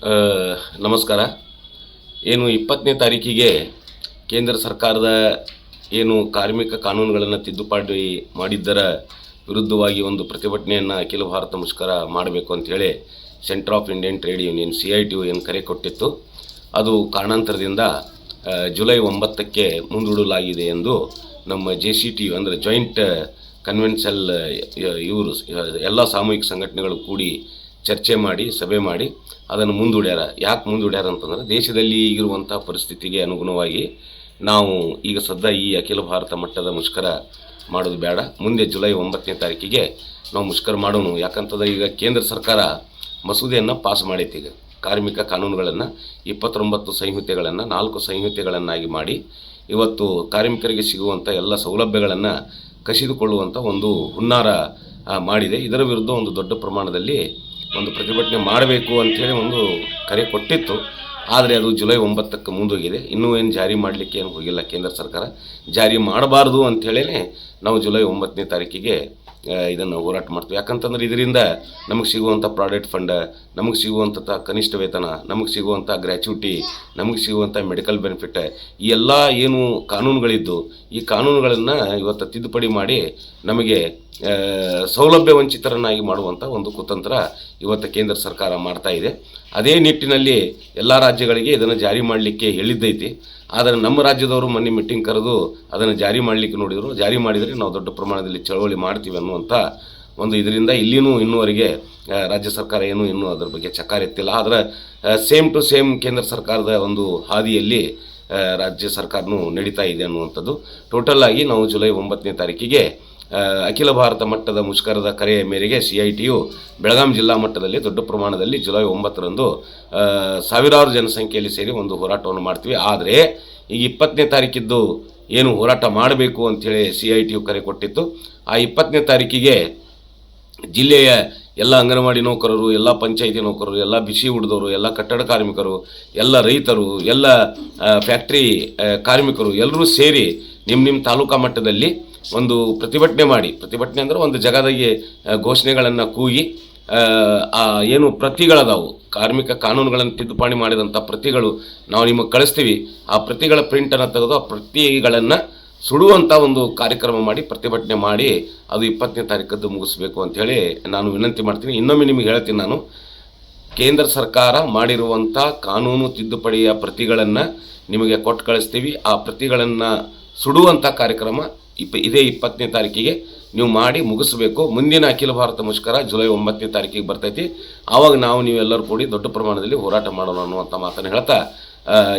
ಆ, ನಮಸ್ಕಾರ. ಏನು 20ನೇ ತಾರೀಕಿಗೆ ಕೇಂದ್ರ ಸರ್ಕಾರದ ಏನು ಕಾರ್ಮಿಕ ಕಾನೂನುಗಳನ್ನು ತಿದ್ದುಪಡಿ ಮಾಡಿದ್ದರ ವಿರುದ್ಧವಾಗಿ ಒಂದು ಪ್ರತಿಭಟನೆಯನ್ನು ಅಖಿಲ ಭಾರತ ಮುಷ್ಕರ ಮಾಡಬೇಕು ಅಂಥೇಳಿ centre of Indian trade union CITU ಏನು ಕರೆ ಕೊಟ್ಟಿತ್ತು. ಅದು ಕಾರಣಾಂತರದಿಂದ ಜುಲೈ 9ಕ್ಕೆ ಮುಂದೂಡಲಾಗಿದೆ ಎಂದು ನಮ್ಮ JCTU ಅಂದರೆ ಜಾಯಿಂಟ್ ಕನ್ವೆನ್ಷನ್ ಇವರು ಎಲ್ಲ ಸಾಮೂಹಿಕ ಸಂಘಟನೆಗಳು ಕೂಡಿ ಚರ್ಚೆ ಮಾಡಿ ಸಭೆ ಮಾಡಿ ಅದನ್ನು ಮುಂದೂಡ್ಯಾರ. ಯಾಕೆ ಮುಂದೂಡ್ಯಾರ ಅಂತಂದ್ರೆ ದೇಶದಲ್ಲಿ ಈಗಿರುವಂಥ ಪರಿಸ್ಥಿತಿಗೆ ಅನುಗುಣವಾಗಿ ನಾವು ಈಗ ಸದ್ಯ ಈ ಅಖಿಲ ಭಾರತ ಮಟ್ಟದ ಮುಷ್ಕರ ಮಾಡೋದು ಬೇಡ, ಮುಂದೆ ಜುಲೈ 9ನೇ ತಾರೀಕಿಗೆ ನಾವು ಮುಷ್ಕರ ಮಾಡೋಣ. ಯಾಕಂತಂದ್ರೆ ಈಗ ಕೇಂದ್ರ ಸರ್ಕಾರ ಮಸೂದೆಯನ್ನು ಪಾಸ್ ಮಾಡೈತಿ. ಈಗ ಕಾರ್ಮಿಕ ಕಾನೂನುಗಳನ್ನು 29 ಸಂಹಿತೆಗಳನ್ನು 4 ಸಂಹಿತೆಗಳನ್ನಾಗಿ ಮಾಡಿ ಇವತ್ತು ಕಾರ್ಮಿಕರಿಗೆ ಸಿಗುವಂಥ ಎಲ್ಲ ಸೌಲಭ್ಯಗಳನ್ನು ಕಸಿದುಕೊಳ್ಳುವಂಥ ಒಂದು ಹುನ್ನಾರ ಮಾಡಿದೆ. ಇದರ ವಿರುದ್ಧ ಒಂದು ದೊಡ್ಡ ಪ್ರಮಾಣದಲ್ಲಿ ಒಂದು ಪ್ರತಿಭಟನೆ ಮಾಡಬೇಕು ಅಂಥೇಳಿ ಒಂದು ಕರೆ ಕೊಟ್ಟಿತ್ತು. ಆದರೆ ಅದು ಜುಲೈ 9ಕ್ಕೆ ಮುಂದೋಗಿದೆ. ಇನ್ನೂ ಏನು ಜಾರಿ ಮಾಡಲಿಕ್ಕೆ ಏನು ಹೋಗಿಲ್ಲ ಕೇಂದ್ರ ಸರ್ಕಾರ. ಜಾರಿ ಮಾಡಬಾರ್ದು ಅಂಥೇಳೇ ನಾವು ಜುಲೈ 9ನೇ ತಾರೀಕಿಗೆ ಇದನ್ನು ಹೋರಾಟ ಮಾಡ್ತೀವಿ. ಯಾಕಂತಂದ್ರೆ ಇದರಿಂದ ನಮಗೆ ಸಿಗುವಂಥ ಪ್ರಾವಿಡೆಂಟ್ ಫಂಡ್, ನಮಗೆ ಸಿಗುವಂಥ ಕನಿಷ್ಠ ವೇತನ, ನಮಗೆ ಸಿಗುವಂಥ ಗ್ರ್ಯಾಚ್ಯುಟಿ, ನಮಗೆ ಸಿಗುವಂಥ ಮೆಡಿಕಲ್ ಬೆನಿಫಿಟ್, ಈ ಎಲ್ಲ ಏನು ಕಾನೂನುಗಳಿದ್ದು ಈ ಕಾನೂನುಗಳನ್ನು ಇವತ್ತು ತಿದ್ದುಪಡಿ ಮಾಡಿ ನಮಗೆ ಸೌಲಭ್ಯ ವಂಚಿತರನ್ನಾಗಿ ಮಾಡುವಂಥ ಒಂದು ಕುತಂತ್ರ ಇವತ್ತು ಕೇಂದ್ರ ಸರ್ಕಾರ ಮಾಡ್ತಾ ಇದೆ. ಅದೇ ನಿಟ್ಟಿನಲ್ಲಿ ಎಲ್ಲ ರಾಜ್ಯಗಳಿಗೆ ಇದನ್ನು ಜಾರಿ ಮಾಡಲಿಕ್ಕೆ ಹೇಳಿದ್ದೈತಿ. ಆದರೆ ನಮ್ಮ ರಾಜ್ಯದವರು ಮೊನ್ನೆ ಮೀಟಿಂಗ್ ಕರೆದು ಅದನ್ನು ಜಾರಿ ಮಾಡಲಿಕ್ಕೆ ನೋಡಿದರು. ಜಾರಿ ಮಾಡಿದರೆ ನಾವು ದೊಡ್ಡ ಪ್ರಮಾಣದಲ್ಲಿ ಚಳವಳಿ ಮಾಡ್ತೀವಿ ಅನ್ನುವಂಥ ಒಂದು ಇದರಿಂದ ಇನ್ನೂವರೆಗೆ ರಾಜ್ಯ ಸರ್ಕಾರ ಇನ್ನೂ ಅದರ ಬಗ್ಗೆ ಚಕಾರ ಎತ್ತಿಲ್ಲ. ಆದರೆ ಸೇಮ್ ಟು ಸೇಮ್ ಕೇಂದ್ರ ಸರ್ಕಾರದ ಒಂದು ಹಾದಿಯಲ್ಲಿ ರಾಜ್ಯ ಸರ್ಕಾರನೂ ನಡೀತಾ ಇದೆ ಅನ್ನುವಂಥದ್ದು. ಟೋಟಲ್ ಆಗಿ ನಾವು ಜುಲೈ 9ನೇ ತಾರೀಕಿಗೆ ಅಖಿಲ ಭಾರತ ಮಟ್ಟದ ಮುಷ್ಕರದ ಕರೆಯ ಮೇರೆಗೆ CITU ಬೆಳಗಾಂ ಜಿಲ್ಲಾ ಮಟ್ಟದಲ್ಲಿ ದೊಡ್ಡ ಪ್ರಮಾಣದಲ್ಲಿ ಜುಲೈ 9ರಂದು ಸಾವಿರಾರು ಜನಸಂಖ್ಯೆಯಲ್ಲಿ ಸೇರಿ ಒಂದು ಹೋರಾಟವನ್ನು ಮಾಡ್ತೀವಿ. ಆದರೆ ಈಗ 20ನೇ ತಾರೀಕಿದ್ದು ಏನು ಹೋರಾಟ ಮಾಡಬೇಕು ಅಂಥೇಳಿ CITU ಕರೆ ಕೊಟ್ಟಿತ್ತು. ಆ 20ನೇ ತಾರೀಕಿಗೆ ಜಿಲ್ಲೆಯ ಎಲ್ಲ ಅಂಗನವಾಡಿ ನೌಕರರು, ಎಲ್ಲ ಪಂಚಾಯಿತಿ ನೌಕರರು, ಎಲ್ಲ ಬಿಸಿ ಹುಡಿದವರು, ಎಲ್ಲ ಕಟ್ಟಡ ಕಾರ್ಮಿಕರು, ಎಲ್ಲ ರೈತರು, ಎಲ್ಲ ಫ್ಯಾಕ್ಟ್ರಿ ಕಾರ್ಮಿಕರು ಎಲ್ಲರೂ ಸೇರಿ ನಿಮ್ಮ ತಾಲೂಕಾ ಮಟ್ಟದಲ್ಲಿ ಒಂದು ಪ್ರತಿಭಟನೆ ಮಾಡಿ, ಪ್ರತಿಭಟನೆ ಅಂದರೆ ಒಂದು ಜಗದಾಗೆ ಘೋಷಣೆಗಳನ್ನು ಕೂಗಿ ಏನು ಪ್ರತಿಗಳದಾವು ಕಾರ್ಮಿಕ ಕಾನೂನುಗಳನ್ನು ತಿದ್ದುಪಡಿ ಮಾಡಿದಂಥ ಪ್ರತಿಗಳು ನಾವು ನಿಮಗೆ ಕಳಿಸ್ತೀವಿ. ಆ ಪ್ರತಿಗಳ ಪ್ರಿಂಟನ್ನು ತೆಗೆದು ಆ ಪ್ರತಿಗಳನ್ನು ಸುಡುವಂಥ ಒಂದು ಕಾರ್ಯಕ್ರಮ ಮಾಡಿ ಪ್ರತಿಭಟನೆ ಮಾಡಿ ಅದು 20ನೇ ತಾರೀಕದ್ದು ಮುಗಿಸ್ಬೇಕು ಅಂಥೇಳಿ ನಾನು ವಿನಂತಿ ಮಾಡ್ತೀನಿ. ಇನ್ನೊಮ್ಮೆ ನಿಮಗೆ ಹೇಳ್ತೀನಿ, ನಾನು ಕೇಂದ್ರ ಸರ್ಕಾರ ಮಾಡಿರುವಂಥ ಕಾನೂನು ತಿದ್ದುಪಡಿಯ ಪ್ರತಿಗಳನ್ನು ನಿಮಗೆ ಕೊಟ್ಟು ಕಳಿಸ್ತೀವಿ. ಆ ಪ್ರತಿಗಳನ್ನು ಸುಡುವಂಥ ಕಾರ್ಯಕ್ರಮ ಇದೇ 20ನೇ ತಾರೀಕಿಗೆ ನೀವು ಮಾಡಿ ಮುಗಿಸ್ಬೇಕು. ಮುಂದಿನ ಅಖಿಲ ಭಾರತ ಮುಷ್ಕರ ಜುಲೈ 9ನೇ ತಾರೀಕಿಗೆ ಬರ್ತೈತಿ. ಆವಾಗ ನೀವೆಲ್ಲರೂ ಕೂಡಿ ದೊಡ್ಡ ಪ್ರಮಾಣದಲ್ಲಿ ಹೋರಾಟ ಮಾಡೋಣ ಅನ್ನುವಂಥ ಮಾತನ್ನು ಹೇಳ್ತಾ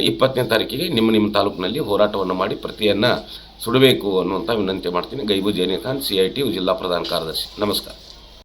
20ನೇ ತಾರೀಕಿಗೆ ನಿಮ್ಮ ತಾಲೂಕಿನಲ್ಲಿ ಹೋರಾಟವನ್ನು ಮಾಡಿ ಪ್ರತಿಯನ್ನು ಸುಡಬೇಕು ಅನ್ನುವಂಥ ವಿನಂತಿ ಮಾಡ್ತೀನಿ. ಗೈಬು ಜೈನಿ ಖಾನ್, CITU ಜಿಲ್ಲಾ ಪ್ರಧಾನ ಕಾರ್ಯದರ್ಶಿ. ನಮಸ್ಕಾರ.